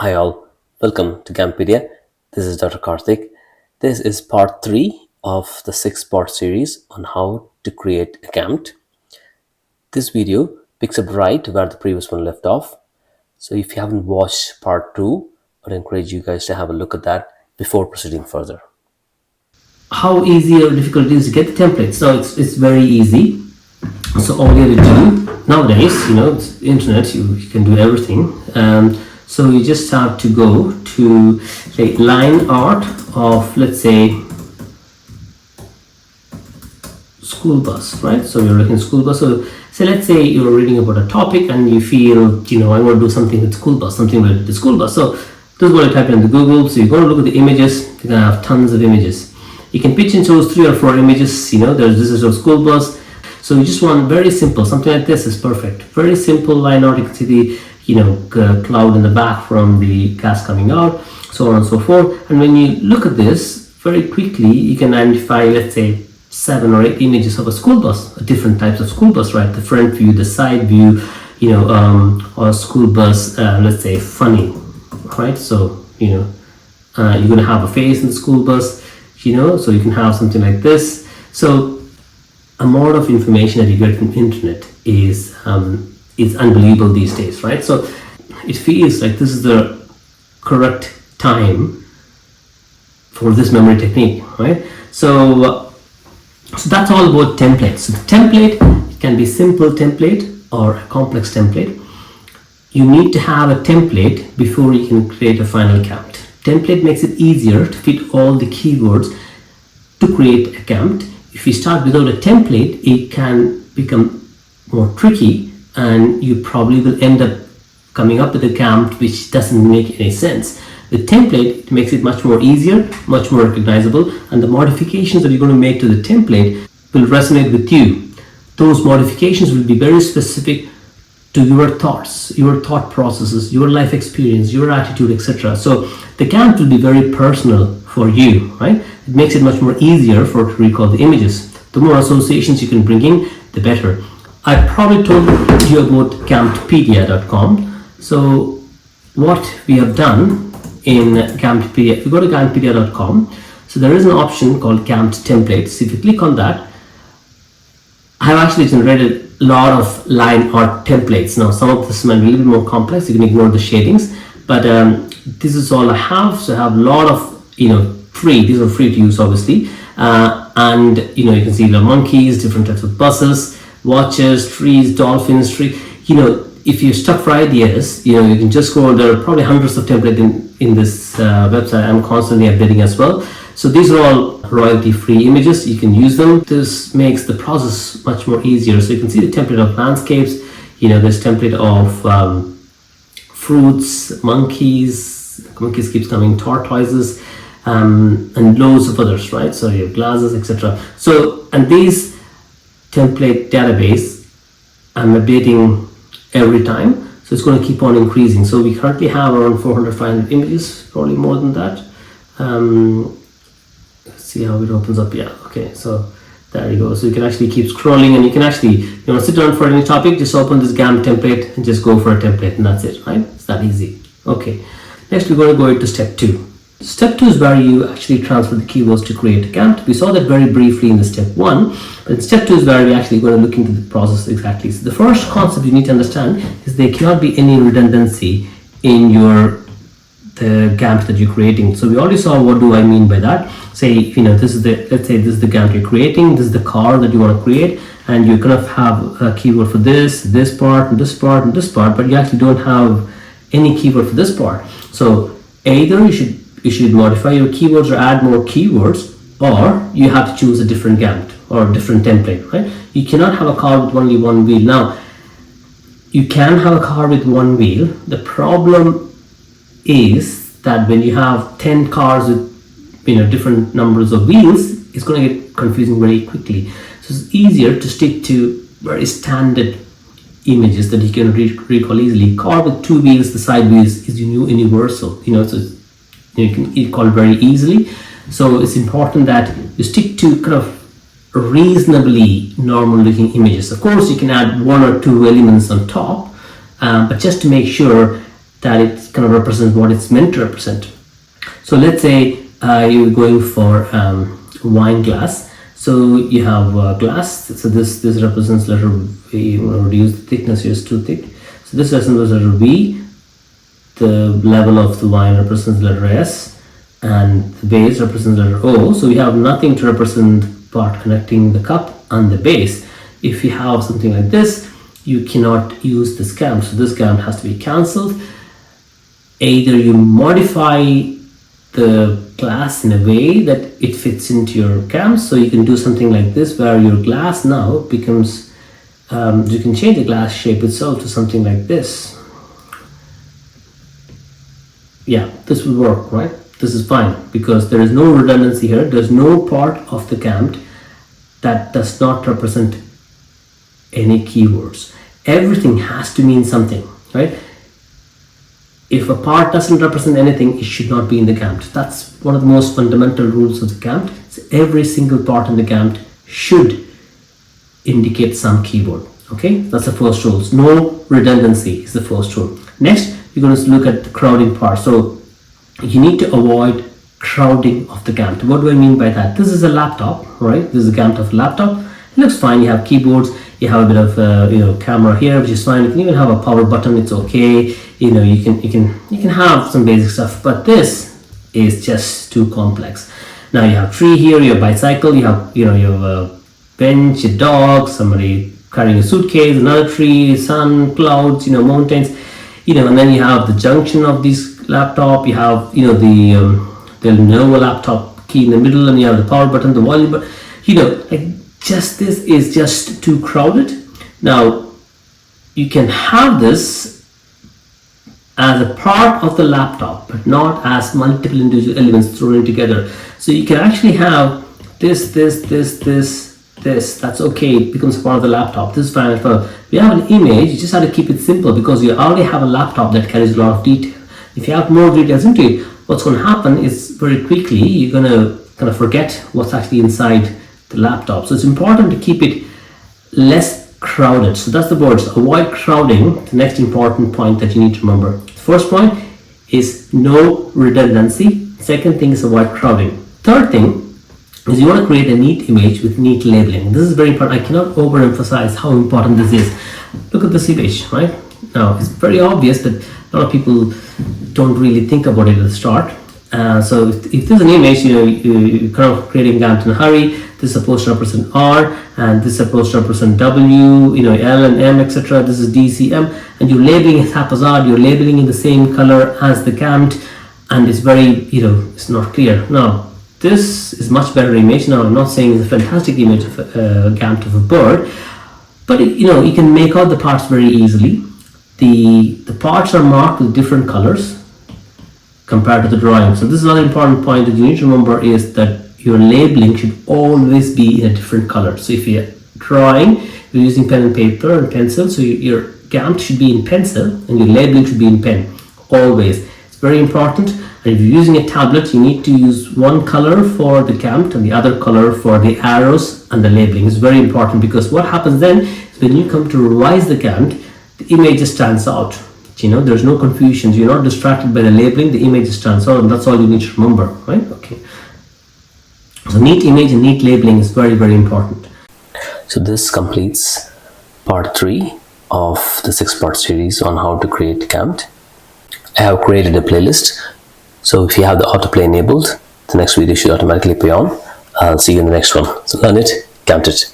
Hi all, welcome to GAMTpedia. This is Dr. Karthik. This is part 3 of the 6-part series on how to create a GAMT. This video picks up right where the previous one left off. So if you haven't watched part 2, I would encourage you guys to have a look at that before proceeding further. How easy or difficult it is to get the template? So it's very easy. So all you have to do nowadays, it's internet, you can do everything. So you just have to go to line art of, let's say, school bus, right? So you're looking at school bus. So let's say you're reading about a topic and you feel, I want to do something with school bus, something related to school bus. So this is what I type in the Google. So you're going to look at the images. You're going to have tons of images. You can pitch and choose 3 or 4 images. This is a school bus. So you just want very simple, something like this is perfect. Very simple line art. You can see the cloud in the back from the gas coming out, so on and so forth. And when you look at this very quickly, you can identify, let's say, 7 or 8 images of a school bus, different types of school bus, right? The front view, the side view, or school bus, let's say funny, right? So you're going to have a face in the school bus, so you can have something like this. So amount of information that you get from internet is unbelievable these days, right? So it feels like this is the correct time for this memory technique, right? So that's all about templates. So the template can be simple template or a complex template. You need to have a template before you can create a final GAMT. Template makes it easier to fit all the keywords to create a GAMT. If you start without a template, it can become more tricky and you probably will end up coming up with a GAMT which doesn't make any sense. The template, it makes it much more easier, much more recognizable, and the modifications that you're going to make to the template will resonate with you. Those modifications will be very specific to your thoughts, your thought processes, your life experience, your attitude, etc. So the GAMT will be very personal for you, right? It makes it much more easier to recall the images. The more associations you can bring in, the better. I probably told you about GAMTpedia.com. So what we have done in GAMTpedia, if you go to GAMTpedia.com, so there is an option called GAMT templates. If you click on that, I have actually generated a lot of line art templates. Now some of this might be a little bit more complex, you can ignore the shadings, but this is all I have. So I have a lot of free, these are free to use obviously, and you can see the monkeys, different types of buses, watches, trees, dolphins, if you're stuck for ideas, you can just go, there are probably hundreds of templates in this website. I'm constantly updating as well. So these are all royalty free images, you can use them. This makes the process much more easier. So you can see the template of landscapes, there's template of fruits, monkeys keeps coming, tortoises, and loads of others, right? So you have glasses, etc. So, and these template database, I'm updating every time, so it's going to keep on increasing. So we currently have around 400-500 images, probably more than that. Let's see how it opens up. Yeah, okay, so there you go. So you can actually keep scrolling, and you can actually, sit down for any topic, just open this GAMT template and just go for a template, and that's it, right? It's that easy. Okay, next we're going to go into step 2. Step 2 is where you actually transfer the keywords to create a GAMT. We saw that very briefly in the step 1, but in step 2 is where we're actually going to look into the process exactly. So the first concept you need to understand is there cannot be any redundancy in the GAMT that you're creating. So we already saw what do I mean by that. Say, let's say this is the GAMT you're creating, this is the car that you want to create, and you kind of have a keyword for this part, and this part, and this part, but you actually don't have any keyword for this part. So either you should modify your keywords or add more keywords, or you have to choose a different GAMT or a different template, right? You cannot have a car with only one wheel. Now, you can have a car with one wheel. The problem is that when you have 10 cars with different numbers of wheels, it's going to get confusing very quickly. So it's easier to stick to very standard images that you can recall easily. Car with 2 wheels, the side wheels is universal, so you can call very easily. So it's important that you stick to kind of reasonably normal looking images. Of course, you can add 1 or 2 elements on top, but just to make sure that it kind of represents what it's meant to represent. So let's say you're going for wine glass. So you have glass. So this represents letter V. You want to reduce the thickness here, is too thick. So this represents letter V. The level of the wine represents letter S, and the base represents letter O. So you have nothing to represent the part connecting the cup and the base. If you have something like this, you cannot use this GAMT. So this GAMT has to be cancelled. Either you modify the glass in a way that it fits into your GAMT, so you can do something like this where your glass now becomes, you can change the glass shape itself to something like this. Yeah, this will work, right? This is fine because there is no redundancy here. There's no part of the GAMT that does not represent any keywords. Everything has to mean something, right? If a part doesn't represent anything, it should not be in the GAMT. That's one of the most fundamental rules of the GAMT. So every single part in the GAMT should indicate some keyword. Okay, that's the first rule. No redundancy is the first rule. Next, you're going to look at the crowding part. So you need to avoid crowding of the GAMT. What do I mean by that? This is a laptop, right? This is a GAMT of a laptop. It looks fine. You have keyboards. You have a bit of camera here, which is fine. You can even have a power button. It's okay. You can have some basic stuff, but this is just too complex. Now you have tree here, you have bicycle, you have a bench, a dog, somebody carrying a suitcase, another tree, sun, clouds, mountains, and then you have the junction of this laptop. You have the Lenovo laptop key in the middle, and you have the power button, the volume button. Just this is just too crowded. Now you can have this as a part of the laptop, but not as multiple individual elements thrown in together. So you can actually have this. That's okay. It becomes part of the laptop. This is fine. If you have an image, you just have to keep it simple because you already have a laptop that carries a lot of detail. If you have more details into it, what's going to happen is very quickly you're going to kind of forget what's actually inside the laptop. So it's important to keep it less crowded. So that's the words. Avoid crowding. The next important point that you need to remember. The first point is no redundancy. Second thing is avoid crowding. Third thing is you want to create a neat image with neat labeling. This is very important. I cannot overemphasize how important this is. Look at this image, right? Now it's very obvious, but a lot of people don't really think about it at the start. So if there's an image, you're kind of creating GAMT in a hurry. This is supposed to represent R, and this is supposed to represent W, L and M, etc. This is D, C, M, and you're labeling it haphazard. You're labeling in the same color as the GAMT, and it's very, it's not clear. Now, this is much better image. Now, I'm not saying it's a fantastic image of a GAMT of a bird, but you can make out the parts very easily. The parts are marked with different colors compared to the drawing. So this is another important point that you need to remember is that your labeling should always be in a different color. So if you're drawing, you're using pen and paper and pencil, so your GAMT should be in pencil and your labeling should be in pen, always. It's very important. And if you're using a tablet, you need to use one color for the GAMT and the other color for the arrows and the labeling. It's very important because what happens then is when you come to revise the GAMT, the image just stands out. There's no confusion. You're not distracted by the labeling. The image just stands out, and that's all you need to remember, right? Okay. So neat image and neat labeling is very, very important. So this completes part 3 of the 6-part series on how to create GAMT. I have created a playlist. So if you have the autoplay enabled, the next video should automatically play on. I'll see you in the next one. So learn it, GAMT it.